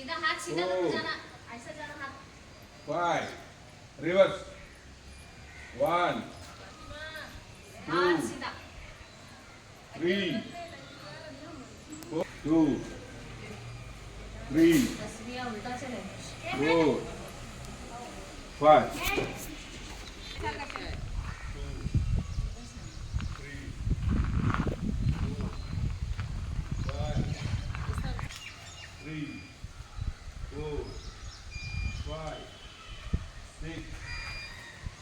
सीधा हाथ सीधा मत जाना, ऐसा जाना हाथ. 5 reverse 1 हाथ 2 सीधा. 3 4 2 3 तस्वीर उल्टा चले. 4 5 3 4 5 6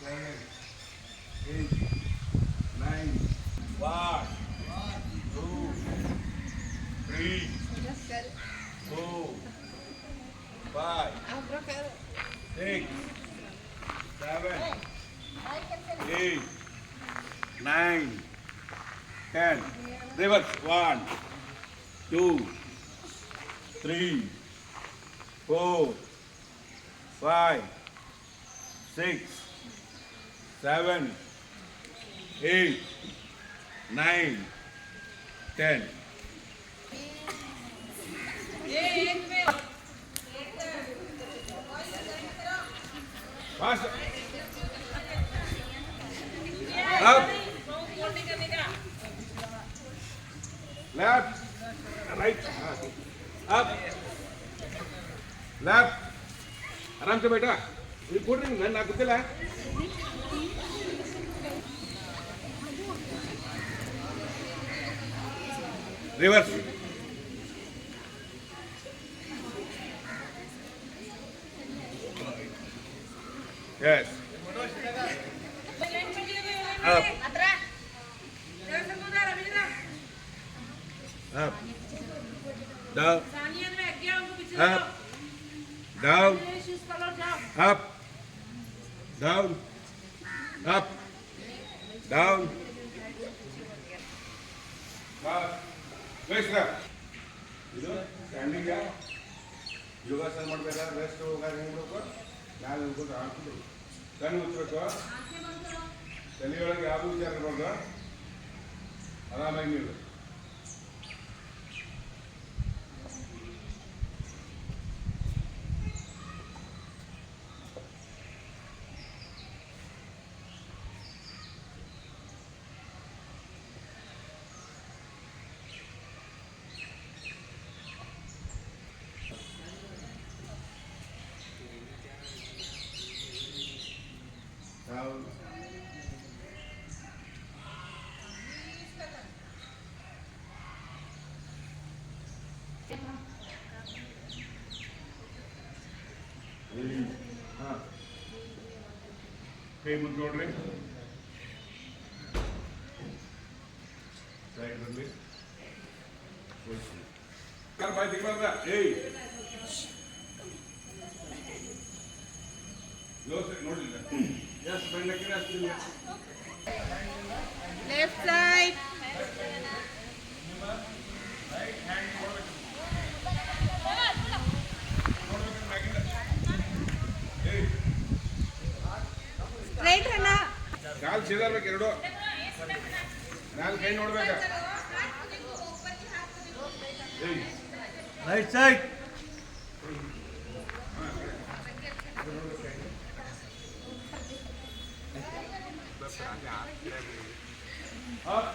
7 8 9 1 2 3 4 5 6 7 8 9 10 reverse 1 2 3 4 5 6 7 8 9 10 Fast. Up. Left. Right. Up. Left. आराम से बैठा. ये कोड रिंग ना कुत्तेला. Reverse. Yes. Up. Up. Down. Up. Down. Up. Down. Up. Down. Wait, sir. ಇದು ಸ್ಟ್ಯಾಂಡಿಂಗ್ ಯೋಗಾಸನ ಮಾಡಬೇಕಾದ್ರೆ ರೆಸ್ಟ್ ಹೋಗಾಗ ಹೆಂಗ್ಬೇಕು ನಾನು ಹೇಳ್ಕೊಂಡು ಹಾಕ್ಬಿಟ್ಟು ಕಣ್ಣು ಮುಚ್ಚಬೇಕು ತಲೆಯೊಳಗೆ ಯಾವ ವಿಚಾರ ಇರ್ಬಾರ್ದು ಆರಾಮಾಗಿ ನೀವು down. ಕೈ ಮುಂದೆ ನೋಡ್ರಿ ಸೈಡ್ ಬರಲಿ ಬಾಯ್ ತೆಗಿಬಾರ್ದ ಏಯ್ ನೋಡ್ಲಿಲ್ಲ ಎಷ್ಟು ಬೆಂಡಕ್ಕಿನ ಅಷ್ಟು Left side. Straight ಅಣ್ಣ. ಕಾಲು ಸೀದಾ ಇರ್ಬೇಕು ಎರಡು ನಾಲ್ಕು ಕೈ ನೋಡ್ಬೇಕ Right side. Up.